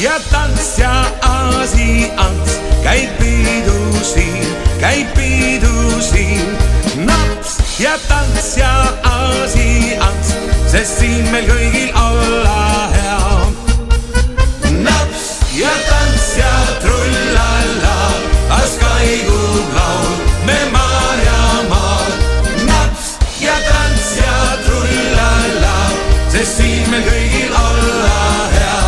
ja tants ja Aasiants käib pidu siin. Naps ja tants ja Aasiants, sest siin meil kõigil olla hea. Naps ja tants ja trullalla, kas kaigub laul me maal ja maal. Naps ja tants ja trullalla, sest siin meil kõigil olla hea.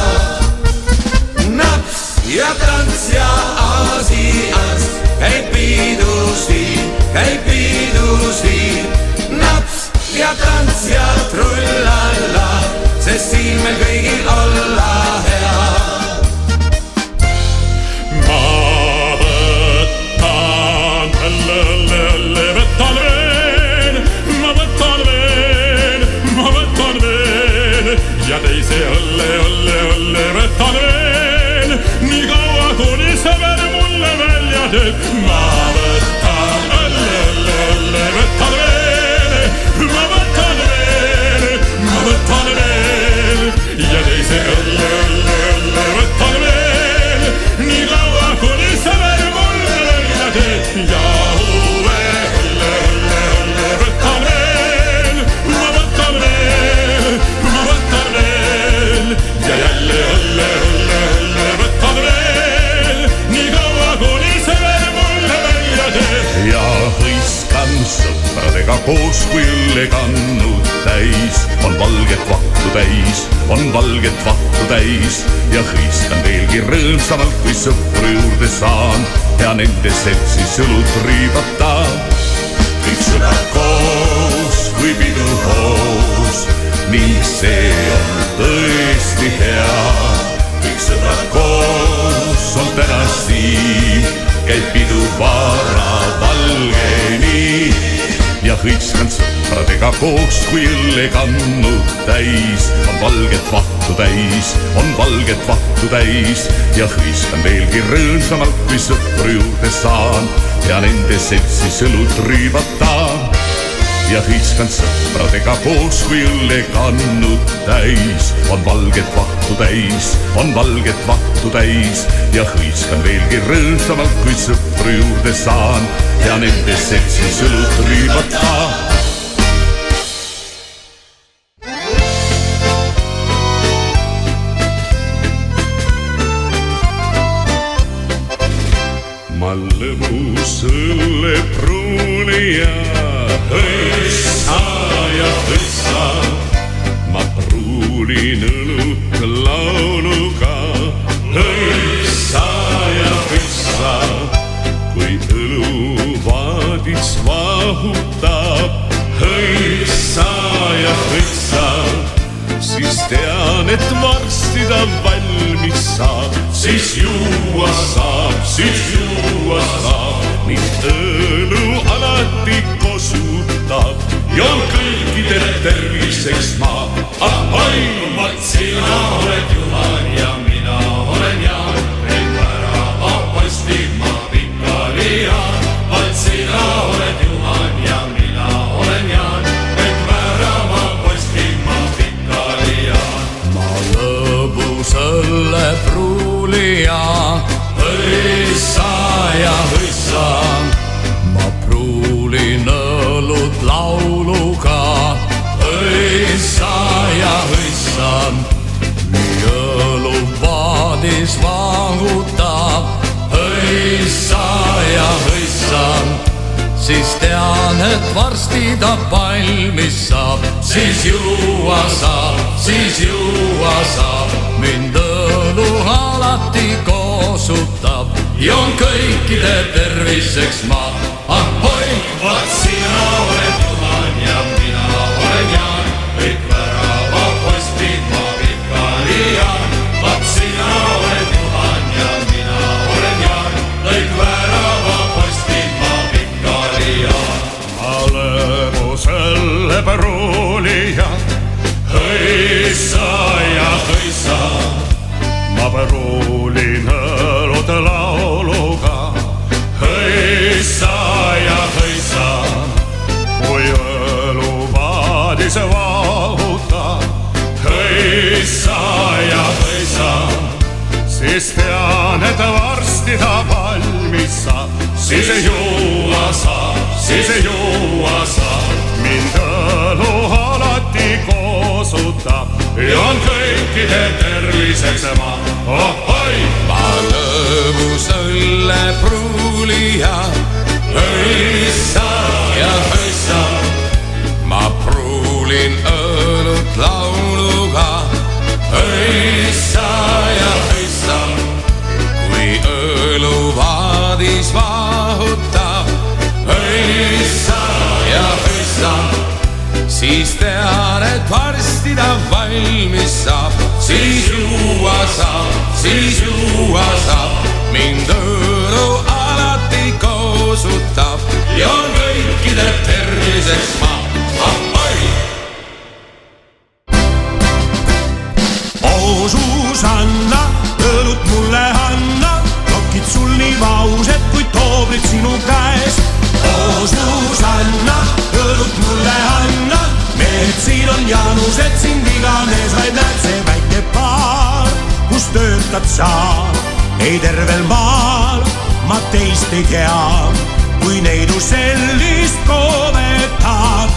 Naps ja tants ja Aasians käib pidu siin. Naps ja tants ja trullalla, sest siin meil kõigil olla hea. Ma võtan õlle, võtan veel ja teise õlle võtan veel, nii kaua kuni sõber mulle välja teeb. Ma võtan õlle, võtan veel ja teise õlle võtan veel, nii kaua kuni sõber mulle välja teeb. Ja uue õlle võtan veel, ma võtan veel ja jälle õlle võtan veel, nii kaua kuni sõber mulle välja teeb. Ja hõiskan sõpradega koos, kui õllekannud täis on valget vahtu täis ja hõiskan veelgi rõõmsamalt, kui sõpru juurde saan ja nende seltsis õlut riivata. Kõik sõbrad koos, kui pidu hoos, ning see on tõesti hea. Kõik sõbrad koos on täna siin, käib pidu varavalgeni ja hõiskan sõpradega koos, kui õllekannud täis on valget vahtu täis ja hõiskan veelgi rõõmsamalt, kui sõpru juurde saan ja nende seltsis õlut riivata. Ja hõiskan sõpradega koos, kui õllekannud täis on valget vahtu täis ja hõiskan veelgi rõõmsamalt, kui sõpru juurde saan ja nende seltsis õlut riivata. Ma lõbus õllepruuli ja hõissa ja hõissa, ma pruulin õlut lauluga. Hõissa ja hõissa, kui õluvaadis vahutab. Hõissa ja hõissa, siis tean, et varsti ta valmis saab. Siis juua saab, ning õlu alati kosutab. Joon kõikide terviseks ma, ahoi! Vat sina oled Juhan ja mina olen Jaan, meil värava postil ma pikali jaan. Vat sina oled Juhan ja mina olen Jaan, meil värava postil ma pikali jaan. Ma lõbus õllepruuli ja hõissa ja hõissa, ma pruulin õlut lauluga. Hõissa ja hõissa, nii õluvaadis vahutab. Hõissa ja hõissa, siis tean, et varsti ta valmis saab. Siis juua saab, mind õlu alati kosutab. Joon kõikide terviseks ma, ahoi! Vat sina oled Juhan ja mina olen Jaan, kõik värava postid ma pikali jaan. Vat sina oled Juhan ja mina olen Jaan, kõik värava postid ma pikali jaan. Ma lõbus õllepruuli ja hõissa ja hõissa, ma pruulin õlut lauluga. Hõissa ja hõissa, varstida valmis saab, siis ei juua saab, siis ei juua saab. Mind õlu alati koosutab ja on kõikide terviseks ma, ohoi! Ma lõbus õllepruulija, hõissa ja hõissa. Ma pruulin õlut lauluga, hõissa ja hõissa. Kui õluvaadis vahutab, hõissa ja hõissa. Siis tean, et varsti ta valmis saab, siis juua saab, siis juua saab. Mind õlu alati koosutab ja on kõikide terviseks ma, ahoi! Oo Susanna, õlut mulle anna, lokid sul nii vaused kui toobrid sinu käes. Oo Susanna, õlut mulle anna, mehed siin on Jaanused, sind iganes vaid näed. See väike paar, kus töötad sa, ei tervel maal ma teist ei tea, kui neidu sellist koovetat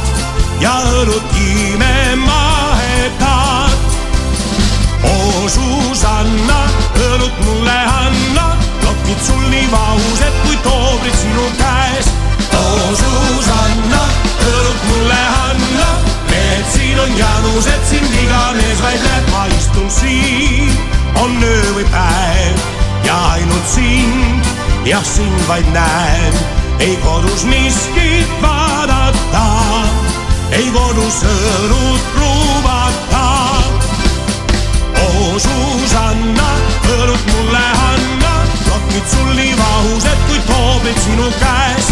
ja õlut imema hetat. Oo Susanna, õlut mulle anna, lokid sul nii vaused kui toobrid sinu käes. Oo Susanna, õlut mulle anna, mehed siin on Jaanused, sind iganes vaid näed. Ma istun siin, on öö või päev ja ainult sind, jah sind vaid näen. Ei kodus miskit vaadata, ei kodus õlut pruuvata. Oo Susanna, õlut mulle anna, lokid sul nii vahused kui toobrid sinu käes.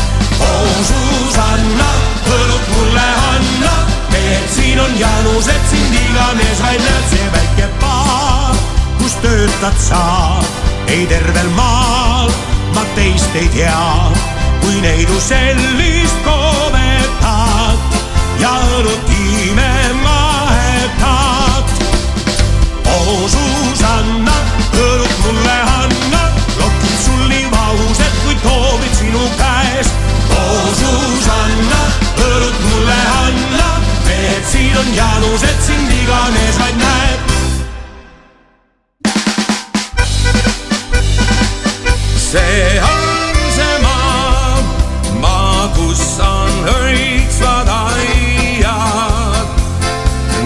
Oo Susanna, õlut mulle anna, mehed siin on Jaanused, sind iganes vaid näed. See väike paar, kus töötad sa, ei tervel maal ma teist ei tea, kui neidu sellist koovetat ja õlut imema hetat. Oo Susanna, õlut mulle anna, lokid sul nii vahused kui toobrid sinu käes. Oo Susanna, õlut mulle anna, mehed siin on Jaanused, sind iganes vaid näed. See on see maa, kus on õitsvad aiad,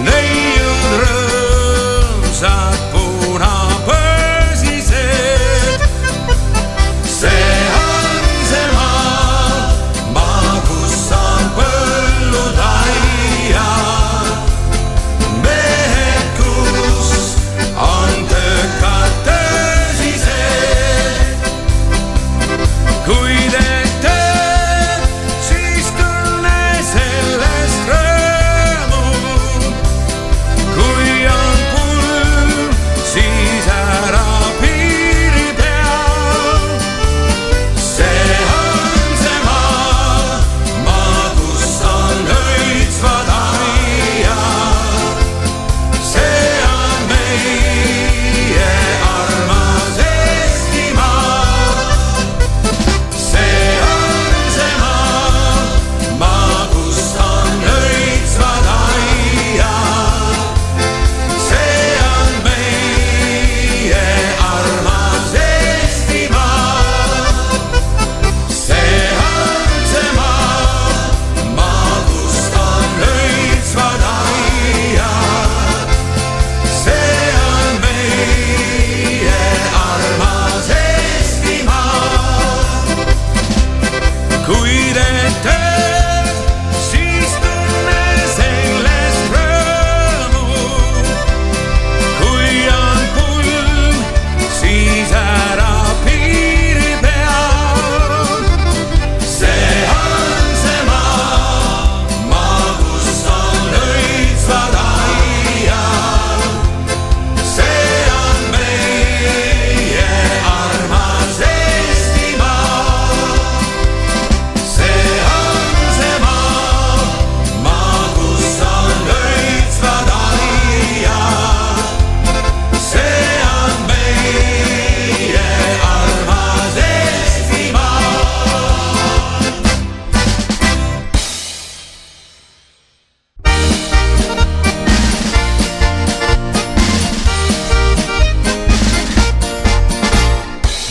neiud rõõmsad punapõsised. See on see maa, kus on põllud aiad, mehed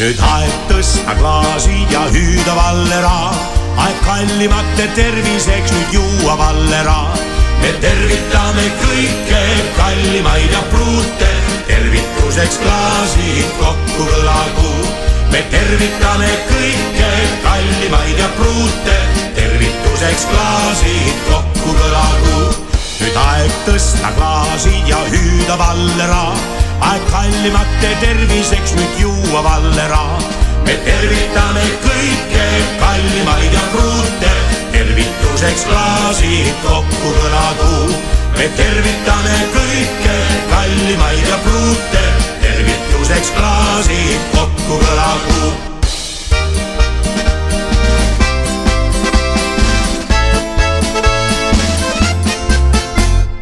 nüüd aeg tõsta klaasid ja hüüda Vallera, aeg kallimate terviseks nüüd juua Vallera. Me tervitame kõike kallimaid ja pruute, tervituseks klaasid kokku kõlagu. Me tervitame kõike kallimaid ja pruute, tervituseks klaasid kokku kõlagu. Nüüd aeg tõsta klaasid ja hüüda Vallera, aeg kallimate terviseks nüüd juua Vallera. Me tervitame kõike kallimaid ja pruute, tervituseks klaasid kokku kõlagu. Me tervitame kõike kallimaid ja pruute, tervituseks klaasid kokku kõlagu.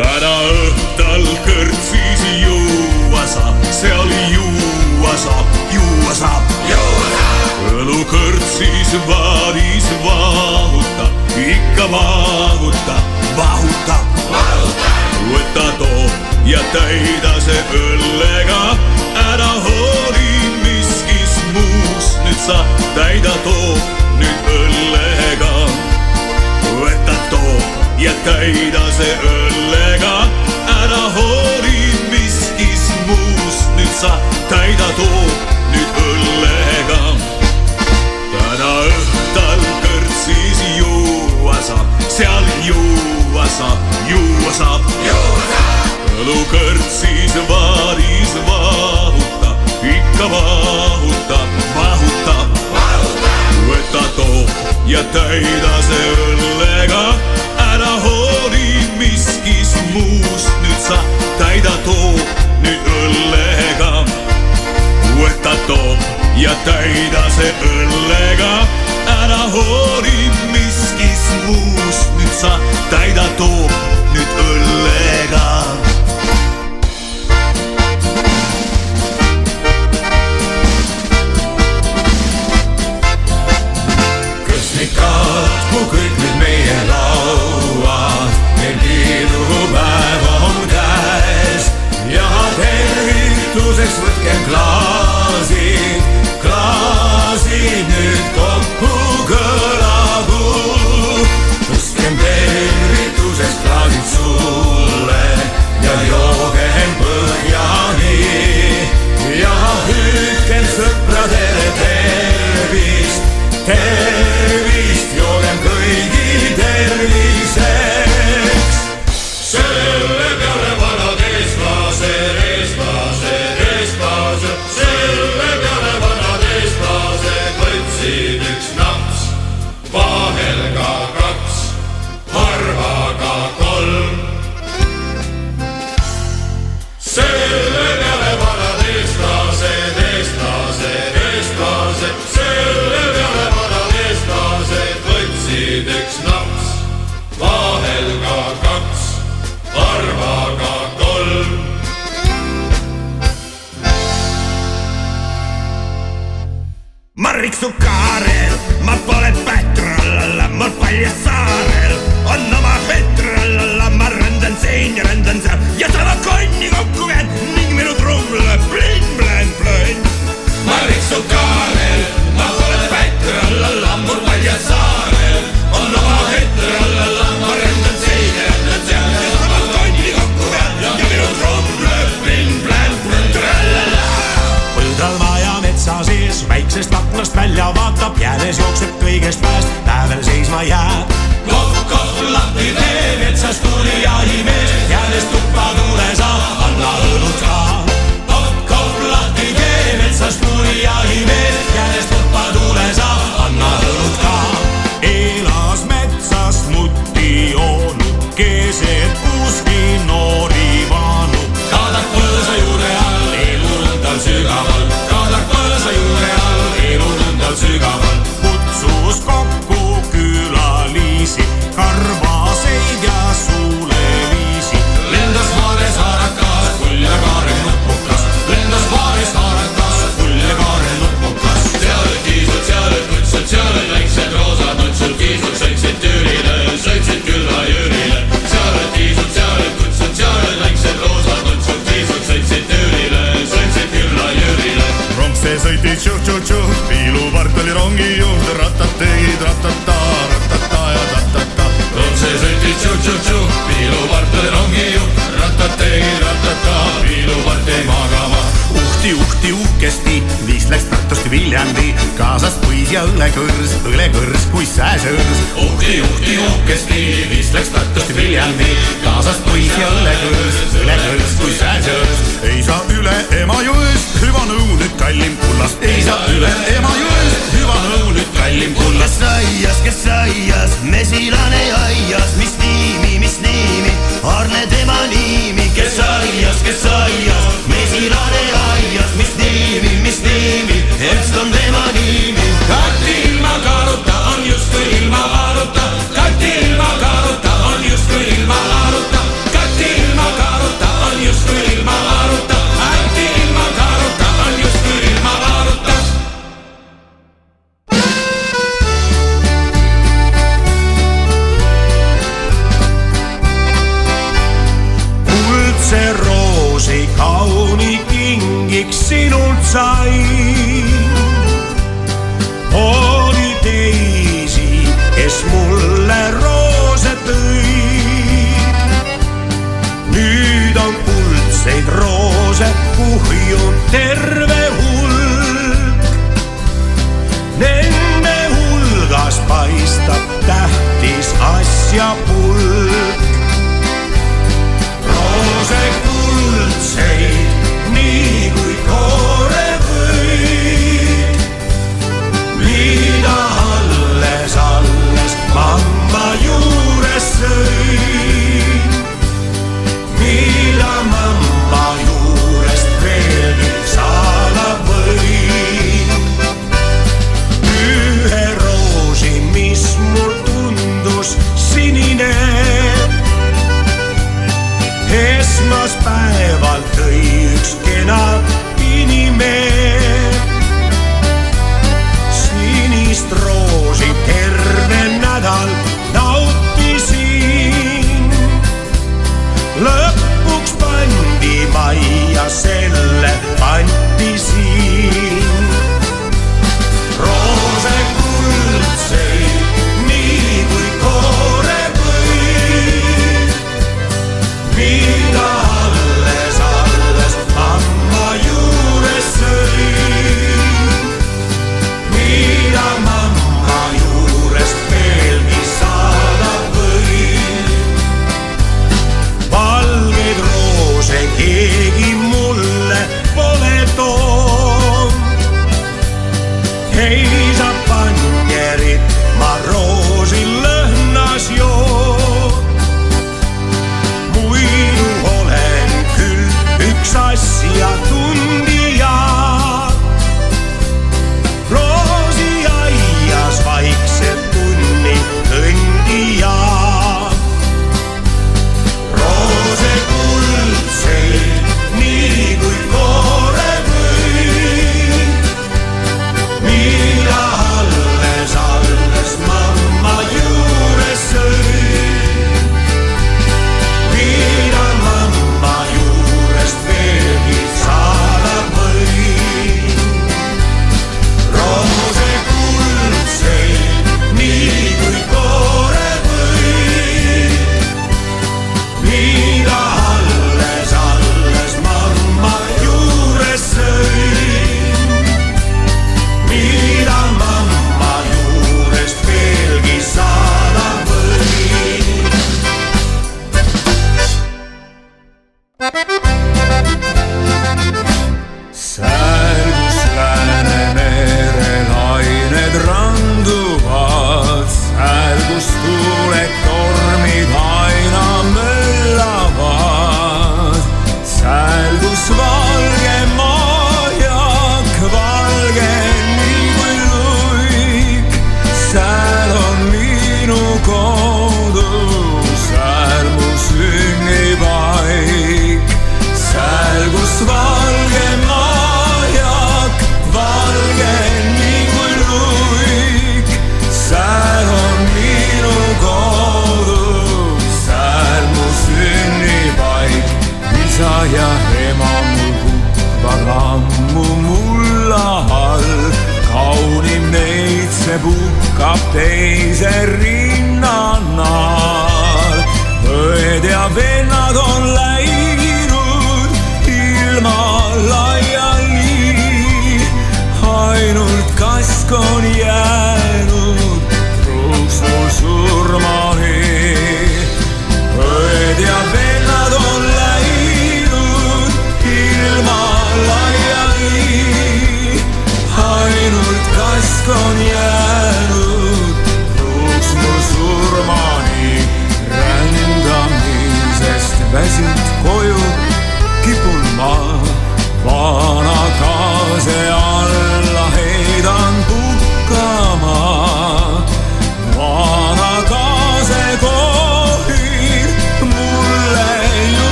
Täna õhtal kõrtsis juua saab, seal juua saab, juua saab. Õlukõrtsis vaadis vahutab, ikka vahutab, vahutab. Võta too ja täida see õllega, ära hooli miskis muus, nüüd sa täida too nüüd õllega. Võta too ja täida see õllega, ära hooli miskis muus, nüüd sa täida too nüüd õllega. Täna õhtal kõrtsis juua saab, seal juua saab, juua saab. Õlukõrtsis vaadis vahutab, ikka vahutab, vahutab. Võta too ja täida see õllega, ära hooli miskis muus, nüüd sa täida too nüüd õllega. Võta too ja täida see õllega, ära hooli miskis muus, nüüd sa täida too nüüd õllega. Kõsnikad, kui kõik nüüd meie lauad, meil piidupäev on käes ja tervituseks võtkem klaasid, klaasid nüüd kokku kõlagu. Tõstkem tervituseks klaasid sulle ja joogem põhjani ja hüüdkem sõpradele tervist, tervist, joogem kõigi terviseks. Selle peale vanad eestlased, eestlased, eestlased, selle peale vanad eestlased võtsid üks naps, vahel ka kaks, harva ka kolm. Selle peale vanad eestlased, eestlased, eestlased, selle peale vanad eestlased võtsid üks naps, vahel ka kaks, harva ka kolm. Ma riksun kaarel, ma pole pätrallalla, mul Paljassaarel on oma petrallalla, ma rändan siin ja rändan seal ja sama konni kokku vean ning minu trumm lööb plinn, plinn, plinn. Ma riksun kaarel, ma pole pätrallalla, mul Paljassaarel on oma petrallalla, ma rändan siin ja rändan seal ja sama konni kokku vean ja minu trumm lööb plinn, plinn, plinn, trallalla. Põldral maja metsa sees väiksest aknast välja vaatab, jäänes jookseb kõigest väest, päevel seisma jääb. Kopp lahti tee, metsas tuli jahimees, jäänes tuppa tuule saab, anna õlut ka. Kopp lahti tee, metsas tuli jahimees, jäänes tuppa tuule saab, anna õlut ka. Elas metsas mutti joonud, keset kuski noori vaanu. Kaadak põõsa juure all, elurundal sügaval, kaadak põõsa juure all, elurundal sügaval. Kutsus kokku külalisi, karvaseid ja suuleliisi. Lendas maades haarakas, pull ja kaaren nupukas, lendas maades haarakas, pull ja kaaren nupukas. Seal olid kiisud, seal olid kutsud, seal olid väiksed roosad nutsud, kiisud sõitsid Tüürile, sõitsid külla Jürile. Seal olid kiisud, seal olid kutsud, seal olid väiksed roosad nutsud, kiisud sõitsid Tüürile, sõitsid külla Jürile. Rongse sõitis tšu-tšu-tšu ja õlekõrs kui sääsõrs. uhti, uhkesti, vist läks Tartust Viljandi, kaasas poiss ja õlekõrs kui sääsõrs. ei saa üle Emajõest, hüva nõu nüüd kallim kullast. ei saa üle Emajõest, hüva nõu nüüd kallim kullast. kes aias, mesilane aias, mis niimi, Arne tema nimi. kes aias, mesilane aias, mis niimi, eks on tema nimi. katti ilma kaaruta on justkui ilma aaruta, katti ilma kaaruta on justkui ilma aaruta, katti ilma kaaruta on justkui ilma aaruta, katti ilma kaaruta on justkui ilma aaruta. kuldse roosi kauni kingiks sinult sai. oli teisi, kes mulle roose tõi. nüüd on kuldseid roose kuhjunud terve hulk. Nende hulgas paistab tähtis asjapulk. roose kuldseid, nii kui koore võib, mida alles mamma juures sõi, mida mamma juurest veelgi saada võin. ühe roosi, mis mul tundus sinine, esmaspäeval tõi üks kena inimene. sinist roosi terve nädal nautisin. lõpuks pandi majja, selle pantisin. roose kuldseid, nii kui koore võib, mida alles mamma juures sõi, mida mamma juurest veelgi saada võin. valgeid roose keegi mulle pole toonud, ei saa panjerit ma roosi lõhnas joon. muidu olen küll üks asjatundja, roosiaias vaikselt tunni kõndija. roose kuldseid, nii kui koore võib, mida alles mamma juures sõi, mida mamma juurest veelgi saada võin. roose kuldseid, nii kui koore võib, mida alles mamma juures sõi, mida mamma juurest veelgi saada võin. Särgus Läänemere lained randuvad, särgus tuuled tormid aina möllavad. särgus valge maajak, valge nii kui luik, seal on minu kodus, seal mu sünnipaik. särgus valge maajak, valge nii kui luik, seal on minu kodus, seal mu sünnipaik. isa ja ema mul kukvad ammu mulla all, kaunim neid see puhkab teise rinnanal. õed ja vennad on läinud ilma laiali, ainult kask on jäänud.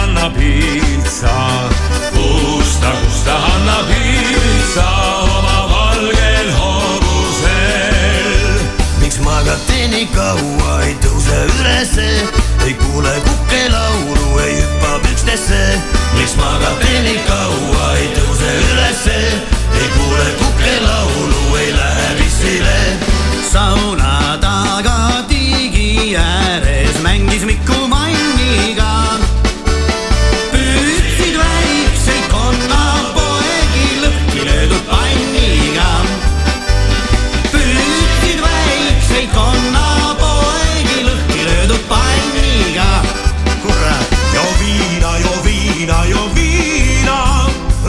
Anna piitsa, kusta Anna piitsa oma valgel hobusel. Miks magate nii kaua, ei tõuse ülesse, ei kuule kukelaulu, ei hüppa pükstesse. Miks magate nii kaua, ei tõuse ülesse, ei kuule kukelaulu, ei lähe pissile. Sauna taga tiigi ääres mängis Miku Manniga. Püüdsid väikseid konnapoegi lõhki löödud panniga. Püüdsid väikseid konnapoegi lõhki löödud panniga. Kurat! Jo viina, jo viina, jo viina,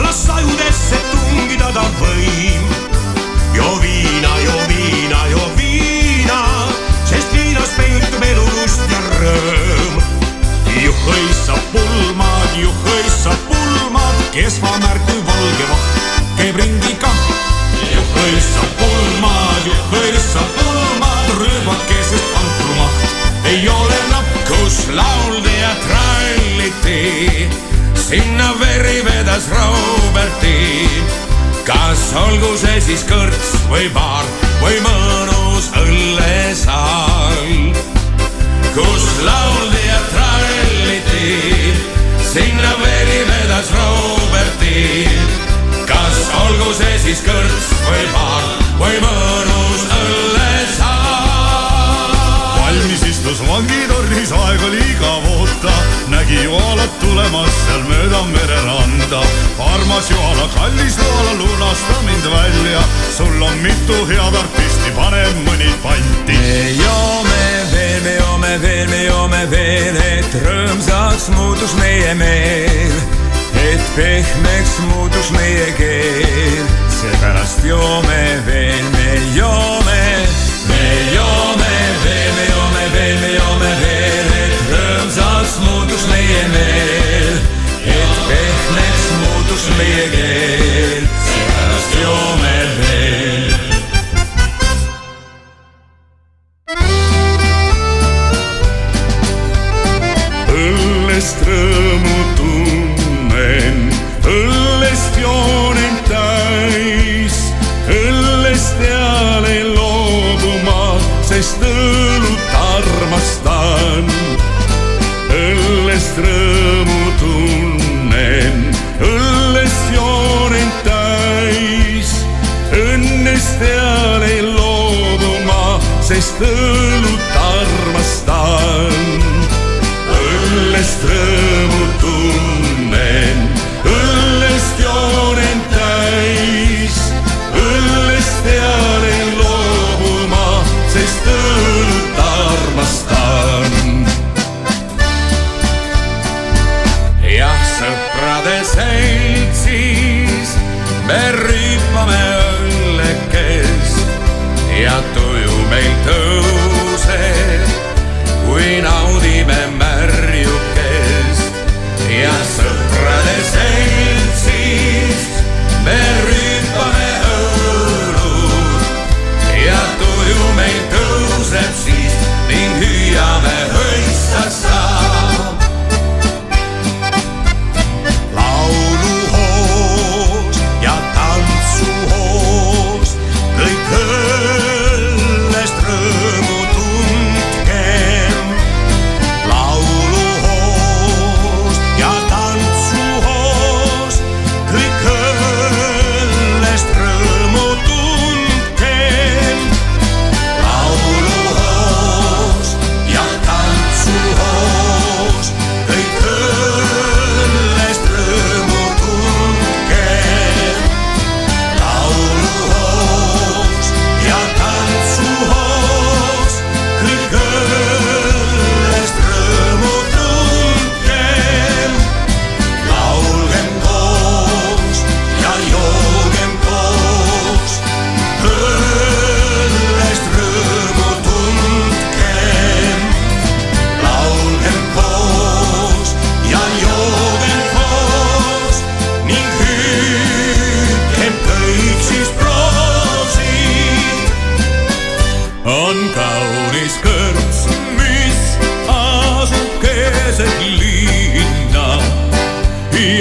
las ajudesse tungida ta võim. Jo viina, jo viina, jo viina, sest viinas peitub elulust ja rõõm. Juhõissa pulmad, kesvamärk kui valge vaht, käib ringiga. Juhõissa pulmad, rüübakesest ankrumaht. Ei ole napp, kus lauldi ja tralliti, sinna veri vedas Roberti. Kas olgu see siis kõrts või baar või mõnus õllesaal, kus lauldi ja tralliti, sinna veri vedas Roberti. Kas olgu see siis kõrts või baar või mõnus õllesaal. Valmis istus vangitornis, aega liiga voota, nägi Joalat tulemas seal mööda mereranda. Armas Joala, kallis Joala, lunasta mind välja, sul on mitu head artisti, pane mõni panti. Me joome veel, et rõõmsaks muutus meie meel, et pehmeks muutus meie keel. Seepärast joome veel, me joome veel, et rõõmsaks muutus meie meel, et pehmeks muutus meie keel. Seepärast joome veel. Õllest rõõmu tunnen, õllest joonen täis, õllest jääle loobuma, sest õlut armastan. Õllest rõõmu tunnen, õllest joonen täis, õnnest jääle loobuma, sest õlut armastan. Õllest rõõmu tunnen, õllest joonen täis, õllest jääle loobuma, sest õlut armastan. Jah, sõprade seltsis me rüüpame õllekest ja tuju meil tõuseb, kui naudime märjukest. Ja sõprade seltsis me rüüpame õlut ja tuju meil tõuseb siis ning hüüame hõissassa. Lauluhoos ja tantsuhoos, kõik õllest rõõmu tundkem. Lauluhoos ja tantsuhoos,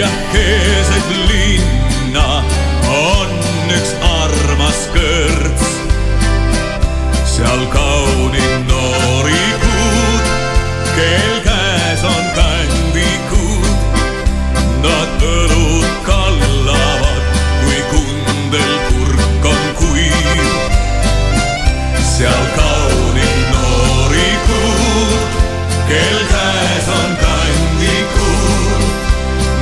ja keset linna on üks armas kõrts. Seal kaunid noorikud, kel käes on kändikud. Nad õlud kallavad, kui kundel kurk on kuiv. Seal kaunid noorikud, kel käes on kändikud.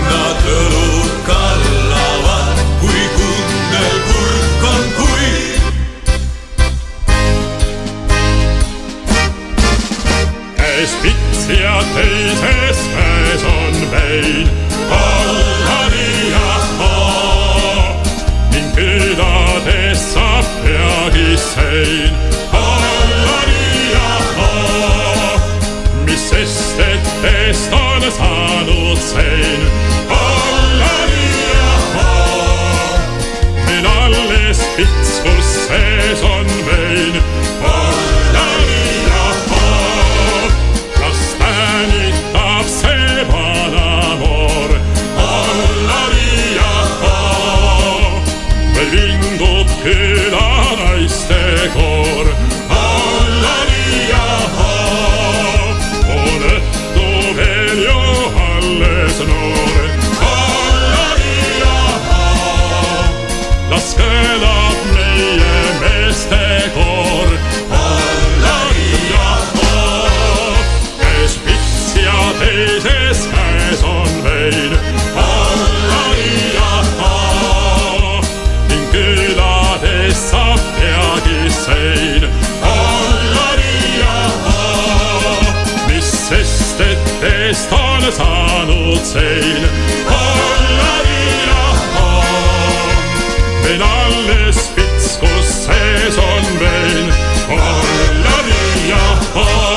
Nad õlud kallavad, kui kundel kurk on kuiv. Käes pits ja teises käes on vein. Alla-nii-ahhaa, ning pidades saab peagi sein. Alla-nii-ahhaa, mis sest, et teest on saanud sein. Alla-nii-ahhaa, meil alles pits, kus sees on vein. Alla-nii-ahhaa, kas tänitab see vanamoor. Alla-nii-ahhaa, või vingub küla naiste koor. Alla-nii-ahhaa, on õhtu veel ju alles noor. Alla-nii-ahhaa, las kõlab meie meeste koor. Alla-nii-ahhaa, käes pits ja teises käes on vein. Alla-nii-ahhaa, ning külades saab peagi sein. Alla-nii-ahhaa, mis sest, et teest on saanud sein. Alla-nii-ahhaa, meil alles pits, kus sees on vein. Alla-nii-ahhaa.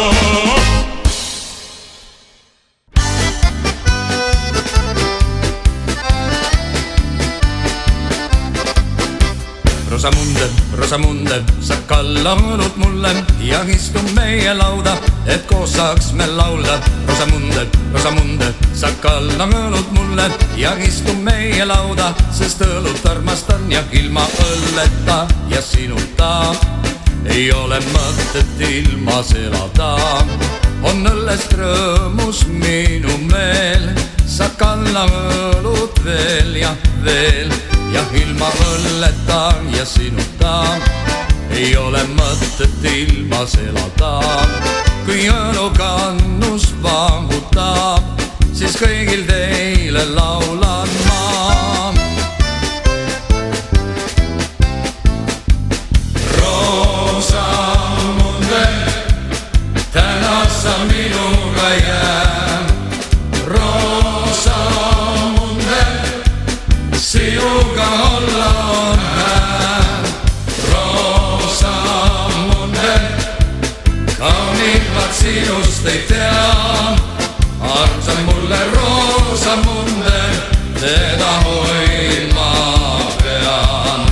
Rosamunde, Rosamunde, sa kallanud mulle ja istud meie lauda, et koos saaks me laulda. Rosamunde, Rosamunde, sa kallanud mulle ja istud meie lauda, sest õlut armastan ja ilma õlleta ja sinuta ei ole mõtet ilmas elada. On õllest rõõmus minu meel, sa kanna õlut veel ja veel. Ja ilma õlleta ja sinuta ei ole mõtet ilmas elada. Kui õlukannus vahutab, siis kõigil teile laulan ma. Rosamunde, täna sa minuga jää. Rosamunde, sinuga olla on hää. Rosamunde, kaunimmat sinust ei tea. Armsam mulle Rosamunde, teda hoidma pean.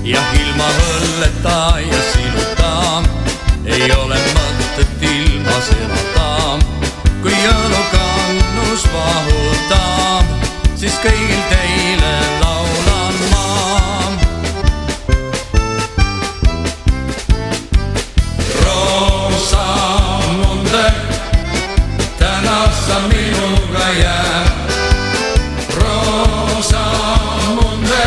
Ja ilma õlleta ja sinuta ei ole mõtet ilmas elada. Kui õlukannus vahutab, siis kõigil teile laulan ma. Rosamunde, täna sa minuga jää. Rosamunde,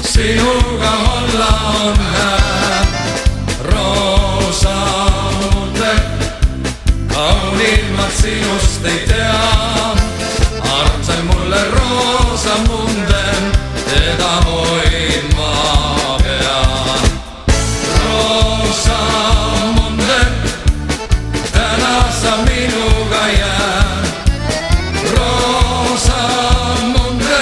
sinuga olla on hää. Rosamunde, kaunimmat sinust ei tea. Armsam mulle Rosamunde, teda hoidma pean. Rosamunde, täna sa minuga jää. Rosamunde,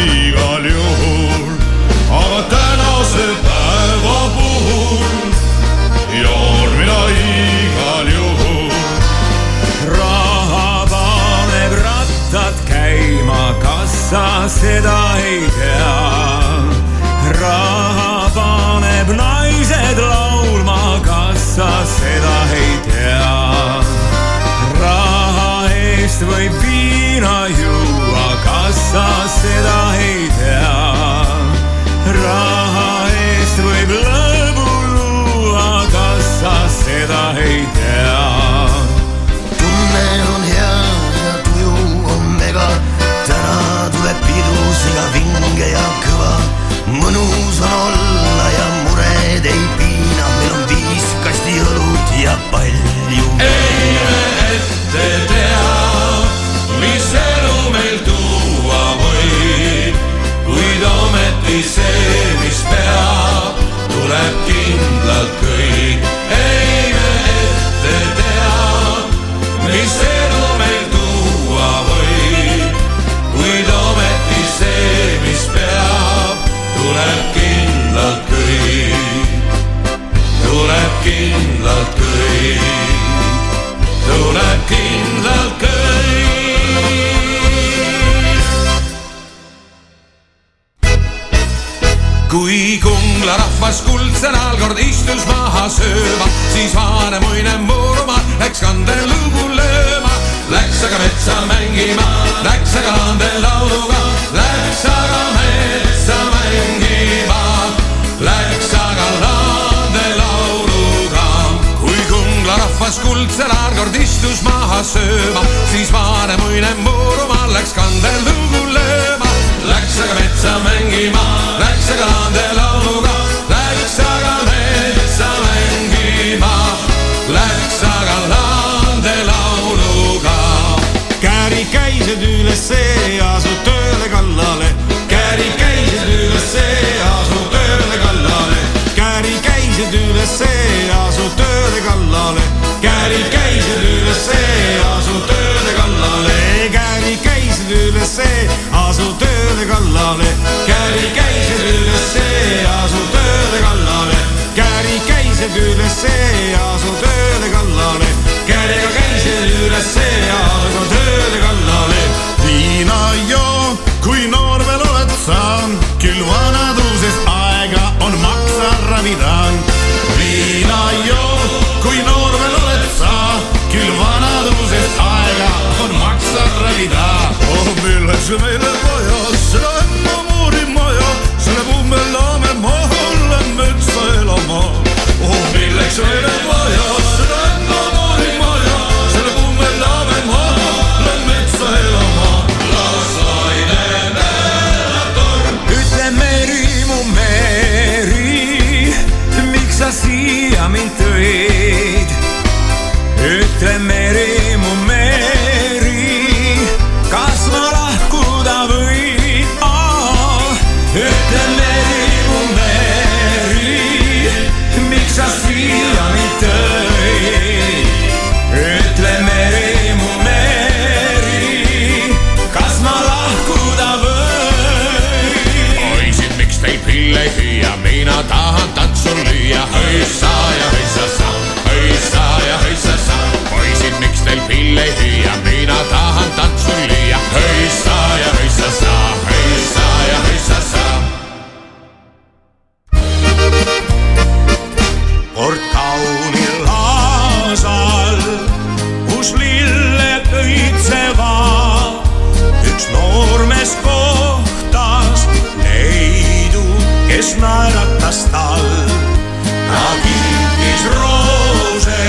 igal juhul, aga tänase päeva puhul joon mina igal juhul. raha paneb rattad käima, kas sa seda ei tea? raha paneb naised laulma, kas sa seda ei tea? raha eest võib viina juua, kas sa seda ei tea? raha eest võib lõbu luua, kas sa seda ei tea? tunne on hea ja tuju on mega, täna tuleb pidus iga vinge ja kõva. mõnus on olla ja mured ei piina, meil on 5 kasti õlut ja palju ei me ette tea, mis elu meil tuua võib, kuid ometi see, mis peab, tuleb kindlalt kõik. ei me ette tea, mis elu meil tuua võib, kuid ometi see, mis peab, tuleb kindlalt kõik, tuleb kindlalt kõik, tuleb kindlalt kõik. kui Kungla rahvas kuldsenal kord istus maha sööma, siis vaene muine Murumaa läks kandel lugu lööma. Läks aga metsa mängima, läks aga laandel lauluga, läks aga metsa mängima, läks aga laandel lauluga. kui Kungla rahvas kuldsenal kord istus maha sööma, siis vaene muine Murumaa läks kandel lugu lööma. Läks aga metsa mängima, läks aga laandel lauluga, läks aga metsa mängima, läks aga laandel lauluga. kärikäised ülesse, asu tööle kallale. kärikäised ülesse, asu tööle kallale. kärikäised ülesse, asu tööle kallale. kärikäised ülesse, asu tööle kallale. kärikäised ülesse, asu tööle kallale. kärikäised ülesse, asu tööle kallale. kärikäised ülesse, asu tööle kallale. käriga käised ülesse, asu tööle kallale. viina joo, kui noor veel oled sa, küll vanaduses aega on maksa ravida. viina joo, kui noor veel oled sa, küll vanaduses aega on maksa ravida. oh milleks meile vaja, seda emma muuri maja, selle pummellame maha, lähme metsa elama. oh milleks meile vaja, seda emma muuri maja, selle pummellame maha, lähme metsa elama. ütle Meri, mu Meri, miks sa siia mind tõid? ütle Meri, mu Meri, kas ma lahkuda võin? ütle Meri, mu Meri, miks sa siia mind tõid? ütle Meri, mu Meri, kas ma lahkuda võin? poisid, miks teil pille ei hüüa, mina tahan tantsul lüüa. hõissa ja hõissassa, hõissa ja hõissassa. poisid, miks teil pille ei hüüa, mina tahan tantsul lüüa. hõissa ja hõissassa, hõissa ja hõissassa. kord kaunil aasal, kus lilled õitsevad, üks noormees kohtas neidu, kes naeratas tal. ta kinkis roose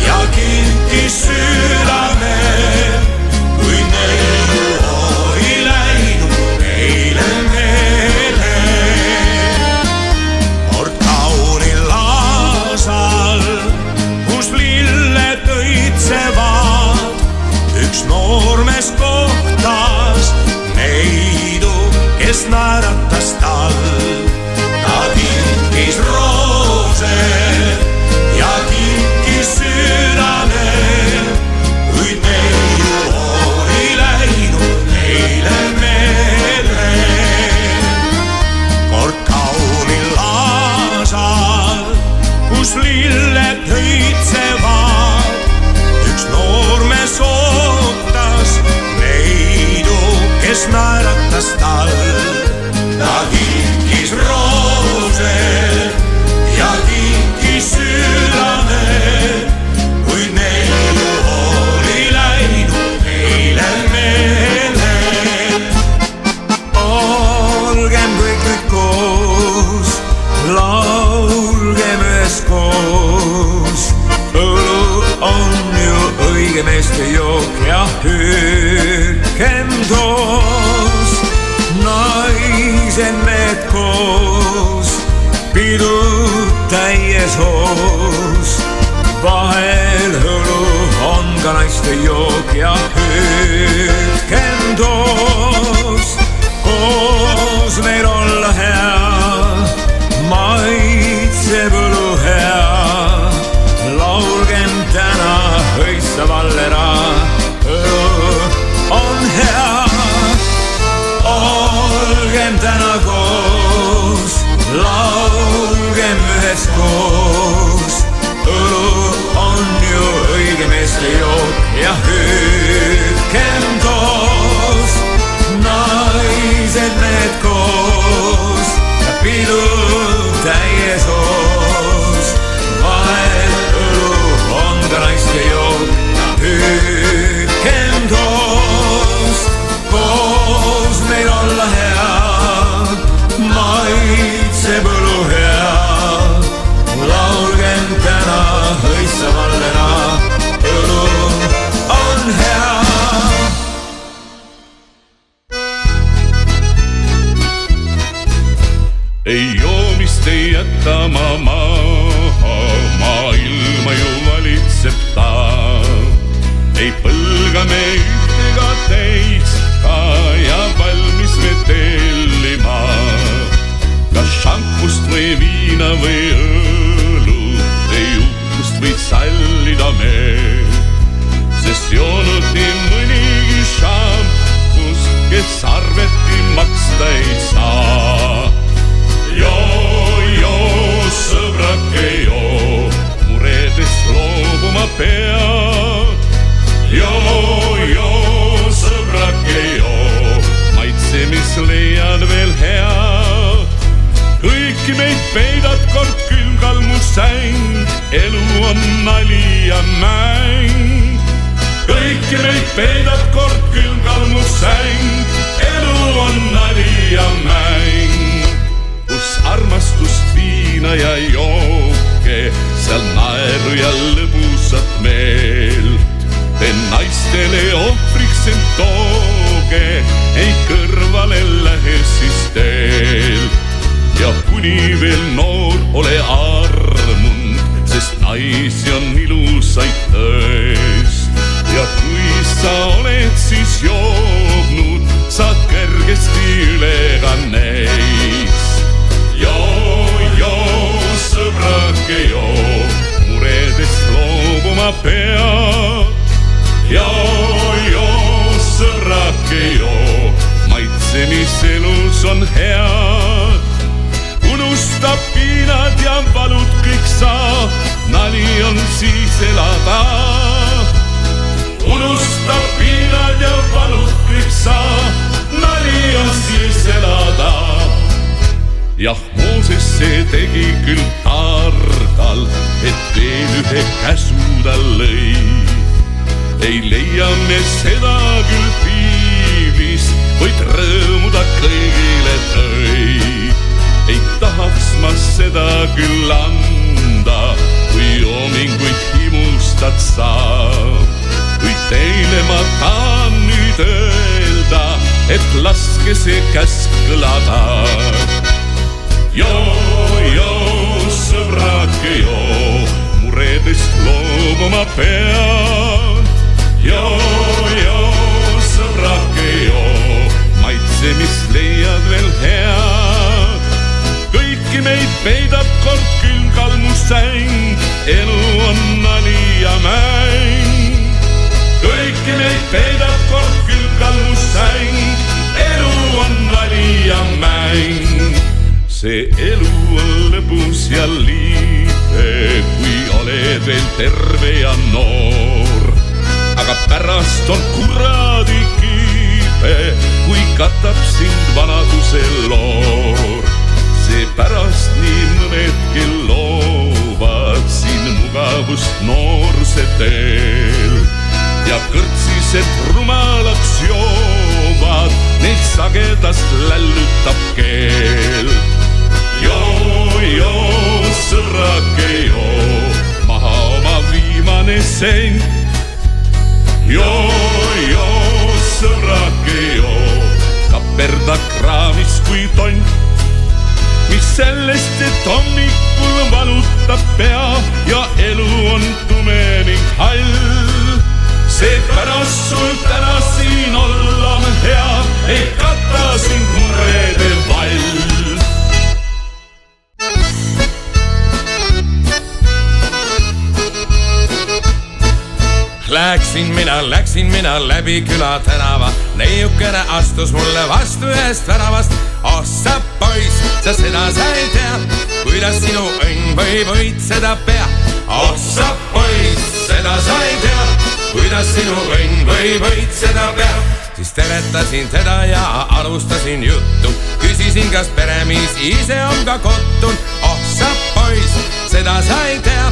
ja kinkis südame, kuid neidu oli läinud neile meele. kord kaunil aasal, kus lilled õitsevad, üks noormees kohtas neidu, kes naeratas tal. ta kinkis roose ja kinkis südame, kuid neidu oli läinud neile meele. hüükendos. Naised need koos, pidu täies hoos. Vahel õlu on ka naiste jook ja hüükendos. Koos meil olla hea, maitseb õlu hea. Laulgem täna hõissa Vallera, õlu on hea. Olgem täna koos, laulgem üheskoos. Õlu on ju õige meeste jook ja hüüdkem koos. Naised need koos ja pidu täies hoos. Vahel õlu on ka naiste jook ja hüüdkem koos. Koos meil olla hea, maitseb õlu hea. Laulgem täna hõissa Vallera, õlu on hea. Ei joomist ei jäta ma maha, maailma ju valitseb ta. Ei põlga me ühtega teist ka ja valmis me tellima. Kas šampust või viina või õlut, ei uhkust või sallida me. Sest joonud nii mõnigi šampust, kes arveti maksta ei saa. Joo, sõbrake joo, muredest loobuma pead. Joo, sõbrake joo, maitse, mis leiad veel hea. Kõiki meid peidad kord külmkalmu säng, elu on nali ja mäng. Kõiki meid peidad kord külmkalmu säng, elu on nali ja mäng. Kus armastust viina ja jooke, seal naeru ja lõbusat meelt. Te naistele ohvriks end tooge, ei kõrvale lähe siis teelt. Ja kuni veel noor ole armunud, sest naisi on ilusaid tõest. Ja kui sa oled siis joobnud, saad kergesti üle ka neist. Joo, sõbrake joo, muredest loobuma pead. Joo, sõbrake joo, maitse, mis elus on head. Unusta piinad ja valud kõik sa, nali on siis elada. Unusta piinad ja valud kõik sa, nali on siis elada. Jah, Mooses see tegi küll targal, et veel ühe käsu ta lõi. Ei leia me seda küll piiblist, vaid rõõmu ta kõigile tõi. Ei tahaks ma seda küll anda, kui oominguid himustad sa. Kuid teile ma tahan nüüd öelda, et laske see käsk kõlada. Joo, sõbrake joo, muredest loobuma pead. Joo, sõbrake joo, maitse, mis leiad veel head. Kõiki meid peidab kord külmkalmu säng, elu on nali ja mäng. Kõiki meid peidab kord külmkalmu säng, elu on nali ja mäng. See elu on lõbus ja liibe, kui oled veel terve ja noor. Aga pärast on kuradi kiibe, kui katab sind vanaduse loor. Seepärast nii mõnedki loovad siin mugavust nooruse teel. Ja kõrtsised rumalaks joovad, neid sagedast lällutab keel. Joo, sõbrake joo, maha oma viimane sent. Joo, ta kraavis kui tont. Mis sellest, et hommikul valutab pea ja elu on tume ning hall. Seepärast sul täna siin olla on hea, ei kata sind murede vall. Läksin mina läbi küla tänava. Neiukene astus mulle vastu ühest väravast. Ossa poiss, sa seda sa ei tea, kuidas sinu õnn võib õitseda pea. Ossa poiss, seda sa ei tea, kuidas sinu õnn võib õitseda pea. Siis teretasin teda ja alustasin juttu. Küsisin, kas peremees ise on ka kottun. Ossa poiss, seda sa ei tea,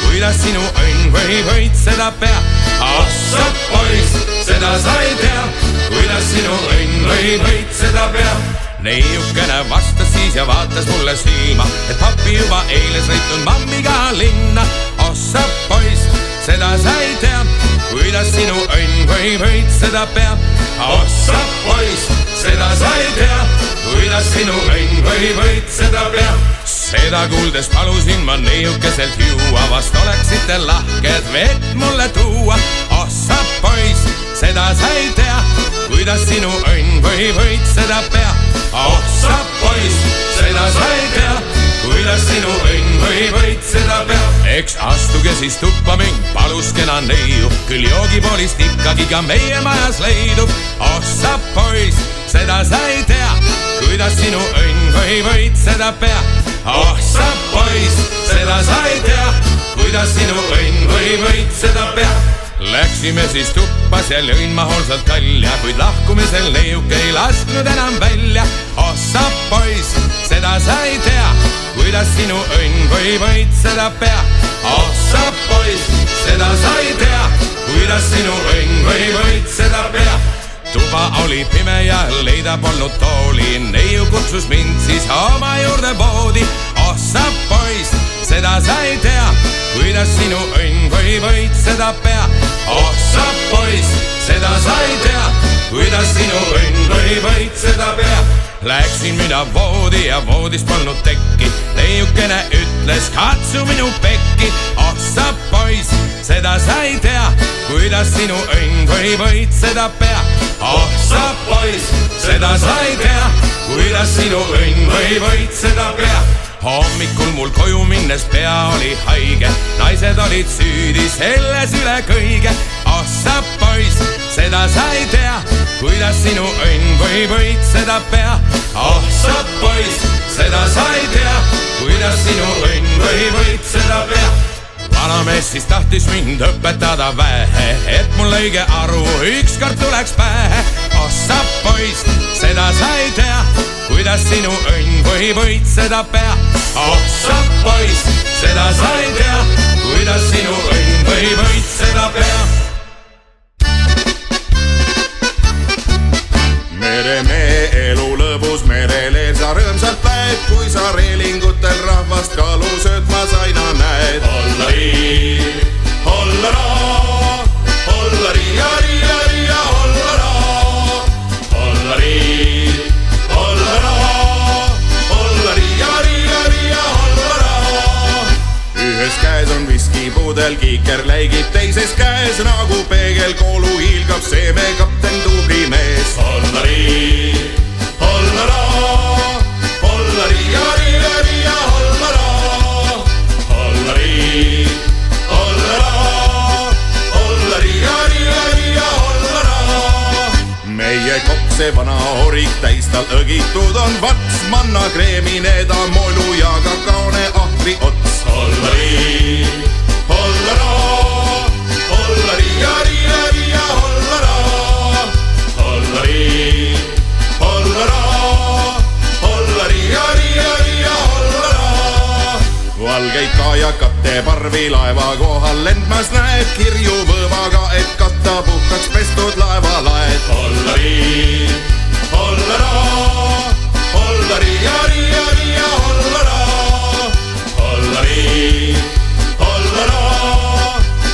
kuidas sinu õnn võib õitseda pea. Ossa poiss, seda sa ei tea, kuidas sinu õnn võib õitseda pea. Neiukene vastas siis ja vaatas mulle silma, et papi juba eile sõitnud mammiga linna. Ossa poiss, seda sa ei tea, kuidas sinu õnn võib õitseda pea. Ossa poiss, seda sa ei tea, kuidas sinu õnn võib õitseda pea. Seda kuuldes palusin ma neiukeselt juua, vast oleksite lahked vett mulle tuua. Ossa poiss, seda sa ei tea, kuidas sinu õnn võib õitseda pea. Ossa poiss, seda sa ei tea, kuidas sinu õnn võib õitseda pea. Eks astuge siis tuppa mind, palus kena neiu, küll joogipoolist ikkagi ka meie majas leidub. Ossa poiss, seda sa ei tea, kuidas sinu õnn võib õitseda pea. Ossa poiss, seda sa ei tea, kuidas sinu õnn võib õitseda pea. Läksime siis tuppa, seal jõin ma hoolsalt kalja, kuid lahkumisel neiuke ei lasknud enam välja. Ossa poiss, seda sa ei tea, kuidas sinu õnn võib õitseda pea. Ossa poiss, seda sa ei tea, kuidas sinu õnn võib õitseda pea. Tuba oli pime ja leida polnud tooli, neiu kutsus mind siis oma juurde poodi. Ossa poiss, seda sa ei tea, kuidas sinu õnn võib õitseda pea. Ossa poiss, seda sa ei tea, kuidas sinu õnn võib õitseda pea. Läksin mina voodi ja voodis polnud tekki, neiukene ütles katsu minu pekki. Ossa poiss, seda sa ei tea, kuidas sinu õnn võib õitseda pea. Ossa poiss, seda sa ei tea, kuidas sinu õnn võib õitseda pea. Hommikul mul koju minnes pea oli haige, naised olid süüdi selles üle kõige. Ossa poiss, seda sa ei tea, kuidas sinu õnn võib õitseda pea. Ossa poiss, seda sa ei tea, kuidas sinu õnn võib õitseda pea. Vanamees siis tahtis mind õpetada vähe, et mul õige aru ükskord tuleks pähe. Ossa poiss, seda sa ei tea, kuidas sinu õnn võib õitseda pea. Ossa poiss, seda sa ei tea, kuidas sinu õnn võib õitseda pea. Meremee elu lõbus, mereleel sa rõõmsalt lähed, kui sa reelingutel rahvast kalu söötma saina näed. Hollari, hollara, hollari, jari, jari ja hollara. Hollari, hollara, hollari, jari, jari ja hollara. Ühes käes on viskipudel, kiiker läigib teises käes, nagu peegel koolu hiilgab seemekapten tubli mees. Hollari, hollara, hollari, jari, jari ja hollara. Hollari, hollara, hollari, jari, jari ja hollara. Meie kopse vana horik täis tal õgitud on vats, mannakreemine ta molu ja kakaone ahvi ots. Hollari, hollara, hollari, jari, jari ja hollara. Hollari, hollara, hollari, jari, jari ja hollara. Valgeid kajakate parvi laeva kohal lendmas näed, kirju võõvaga, et katta puhtaks pestud laevalaed. Hollari, hollara, hollari, jari, jari ja hollara. Hollari, hollara,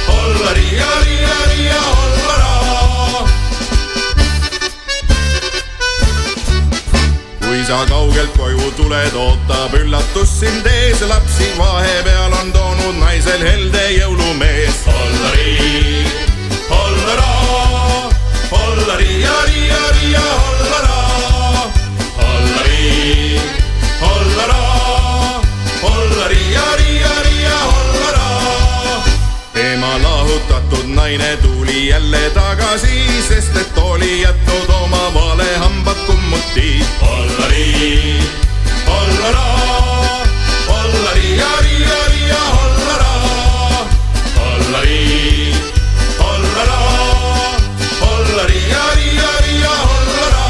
hollari, jari, jari ja hollara. isa kaugelt koju tuled, ootab üllatus sind ees, lapsi vahepeal on toonud naisel helde jõulumees. Hollari, hollara, hollari ja riia, riia, hollara, hollari, hollara, hollari ja riia, riia, hollara. Ema lahutatud naine tuli jälle tagasi, sest et oli jätnud oma vale hambad kummuti. Hollari, hollara, hollari ja riia, riia, hollara, hollari, hollara, hollari ja riia, riia, hollara.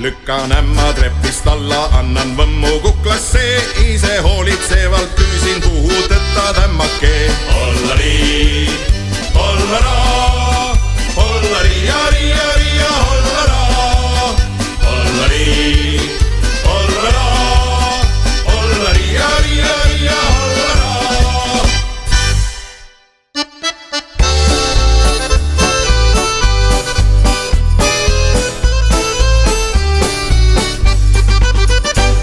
Lükkan ämma trepist alla, annan võmmu kuklasse, ise hoolitsevalt küsin, kuhu tõttad ämmake. Hollari, hollara, hollari ja riia, riia, hollara, hollari, hollara, hollari ja riia, riia, hollara.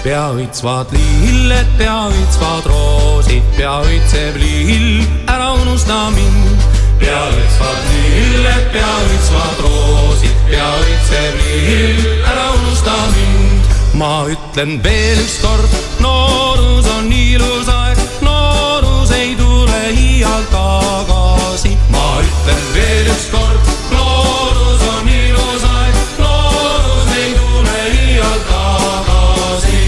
Pea õitsvad lilled, pea õitsvad roosid, pea õitseb lill, ära unusta mind. Pea õitsvad lilled, pea õitsvad roosid, pea õitseb lill, ära unusta mind. Ma ütlen veel ükskord, noorus on ilus aeg, noorus ei tule iial tagasi. Ma ütlen veel ükskord, noorus on ilus aeg, noorus ei tule iial tagasi.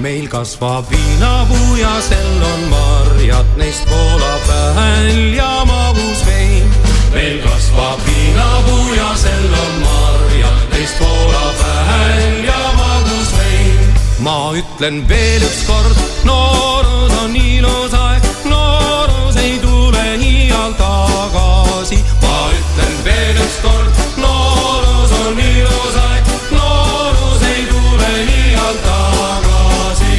Meil kasvab viinapuu ja sel on marjad, neist voolab välja magus vein. Meil kasvab viinapuu ja sel on marjad, neist voolab välja magus vein. Ma ütlen veel ükskord, noorus on ilus aeg, noorus ei tule iial tagasi. Ma ütlen veel ükskord, noorus on ilus aeg, noorus ei tule iial tagasi.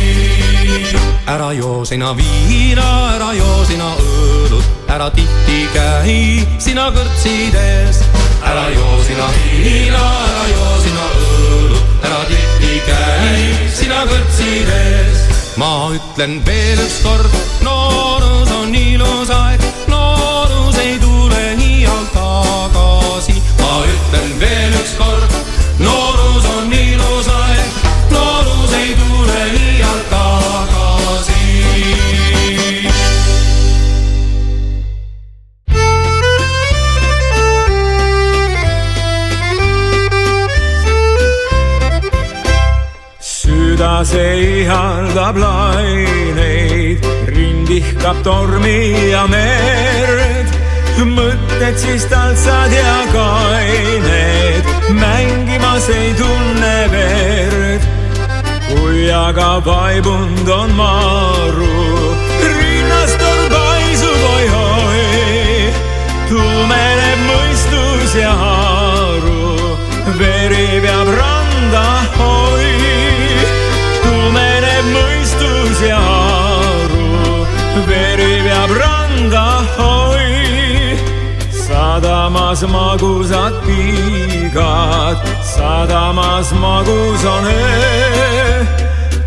Ära joo sina viina, ära joo sina õlut, ära tihti käi sina kõrtsides. Ära joo sina viina, ära joo sina õlut, ära tihti käi sina kõrtsides. Ma ütlen veel ükskord, noorus on ilus aeg, noorus ei tule iial tagasi. Ma ütlen veel ükskord, noorus on ilus aeg, noorus ei tule iial tagasi. Süda see ihaldab laineid, rind ihkab tormi ja merd. Mõtted siis taltsad ja kained, mängimas ei tunne verd. Kui aga vaibund on maru, rinnast torm paisub oi-oi. Tumeneb mõistus ja haru, veri peab randa hoi. Tumeneb mõistus ja haru, veri peab randa hoi. Sadamas magusad piigad, sadamas magus on öö.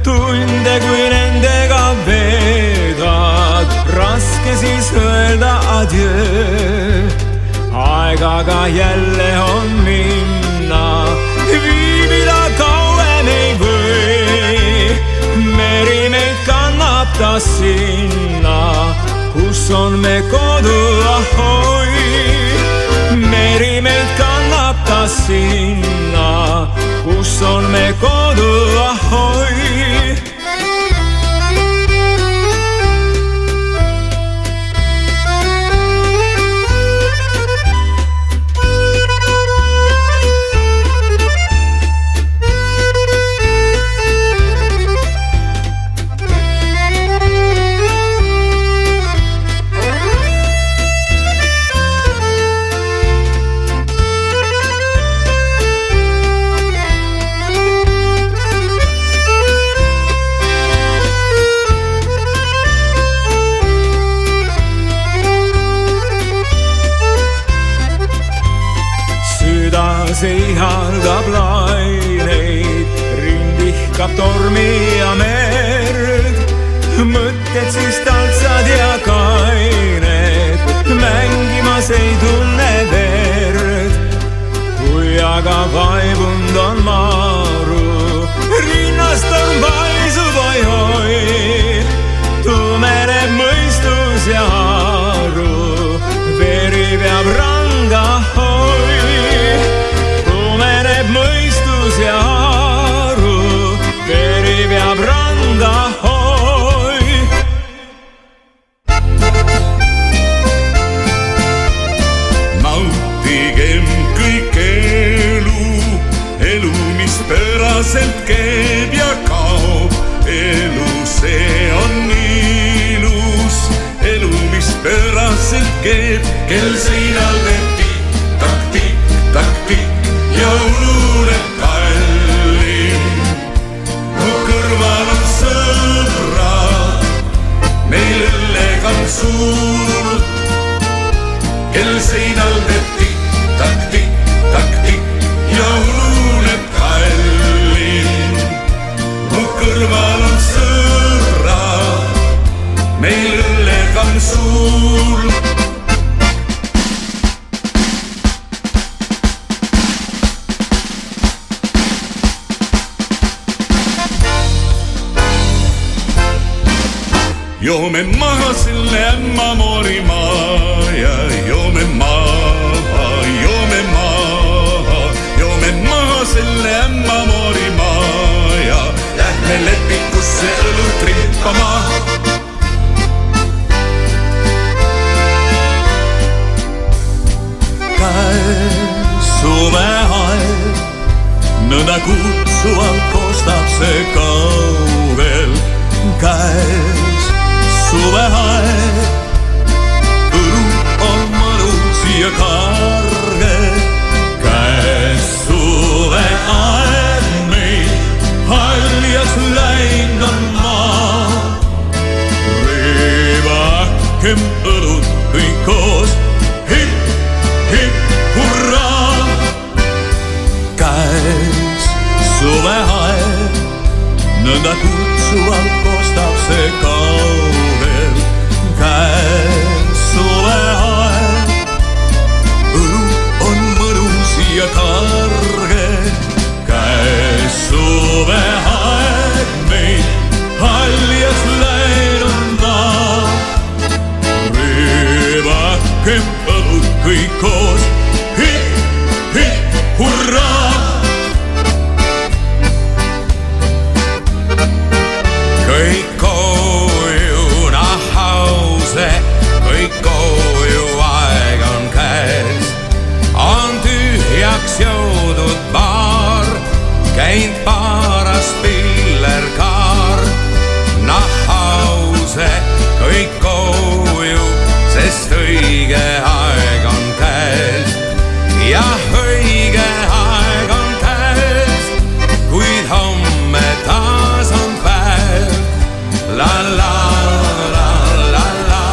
Tunde kui nendega veedad, raske siis öelda adjöö. Aegaga jälle on minna, viibida kauem ei või. Meri meid kannab ta sinna, kus on me kodu ahoi. Meri meid kannab ta sinna, kus on me kodu ahoi. mõtted siis taltsad ja kained, mängimas ei tunne verd. kui aga vaibunud on maru, rinnast on paisub oi-oi, tumeneb mõistus ja haru, veri peab randa hoi. tumeneb mõistus ja haru, veri peab randa hoi. nautigem kõik elu, elu, mis pööraselt keeb ja kaob. elu, see on ilus, elu, mis pööraselt keeb. kell seinal teeb tikk-takk, tikk-takk, tikk ja ununeb kallim. mu kõrval on sõbrad, meil õllega on suur. kell seinal teeb tikk-takk, tikk-takk, tikk ja ununeb kallim. mu kõrval on sõbrad, meil õllega on suur. joome maha selle ämmamoori maa ja joome maha, joome maha, joome maha selle ämmamoori maa ja lähme lepikusse õlut rippama. käes suveaeg, nõnda kutsuvalt kostab see kaugel. käes suveaeg, õlu on mõnus ja karge. käes suveaeg, meil haljas läinud on maa. röövakem õlut kõik koos, hipp, hipp, hurraa. käes suveaeg, nõnda kutsuvalt kostab see kaugel. käes suveaeg, õlu on mõnus ja karge. käes suveaeg, meil haljas läinud maa. röövakem õlut kõik koos, hipp, hipp, hurraa. kõik koju nahause, kõik koju aeg on käes. on tühjaks jõudnud baar, käinud paaras pillerkaar. nahause, kõik koju, sest õige aeg on käes. jah, õige aeg on käes, kuid homme taas on päev. La la la la la la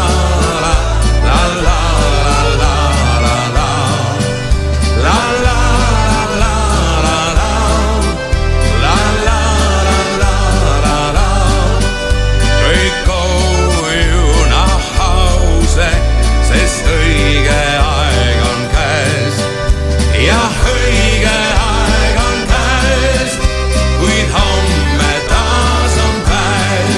la la la la la la la la la la la la la. kõik koju nahause, sest õige aeg on käes. jah, õige aeg on käes, kuid homme taas on päev.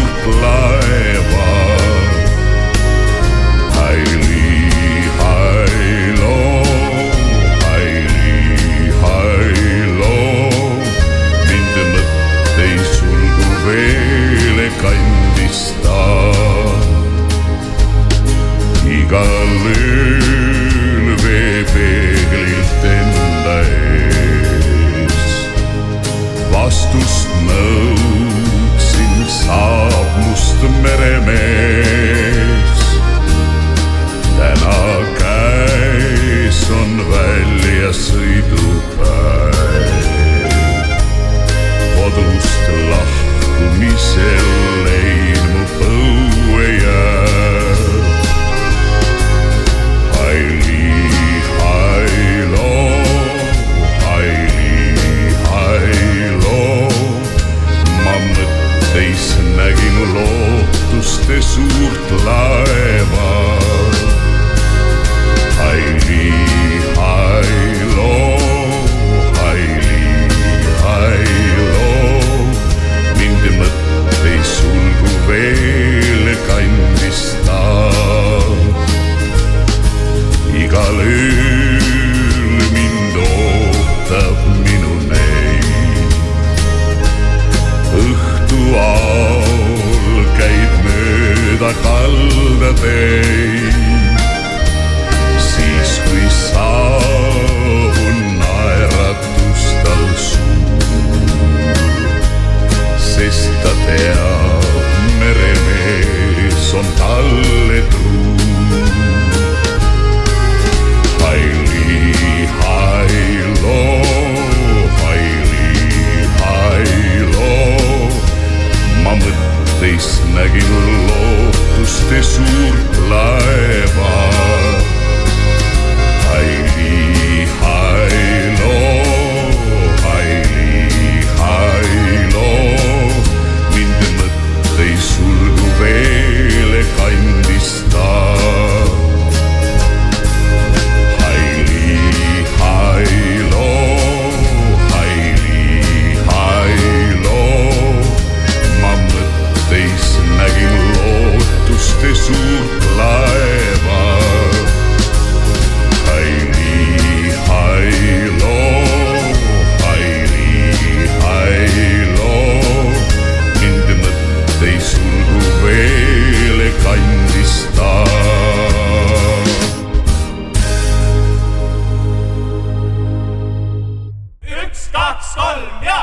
suurt laeva. Haili, hailo, haili, hailo, mind mõtteid sulgu veel kandista. Igal ööl veepeeglilt enda ees vastust nõudsin, saab must meremees. Täna käes on väljasõidupäev, kodust lahkumisel lein mu põue jääb. Haili, hailo, haili, hailo, ma mõtteis nägin lootuste suurt laeva. Haili, hailo, haili, hailo, mind mõtteis sulgu veel kandis ta. Igal ööl mind ootab minu neid. Õhtu all käib mööda kaldateid. Siis kui saabun naeratus tal suur, sest ta teab, meremees on talle truu. Haili, hailo, haili, hailo, ma mõtteis nägin lootuste suurt laeva. Haili, hailo, haili, hailo, mind mõtteis sulgu veel kandis ta. Suurt laeva. Haili, hailo, haili, hailo, mind mõtteis sulgu veel kandis ta. Üks, kaks, kolm ja!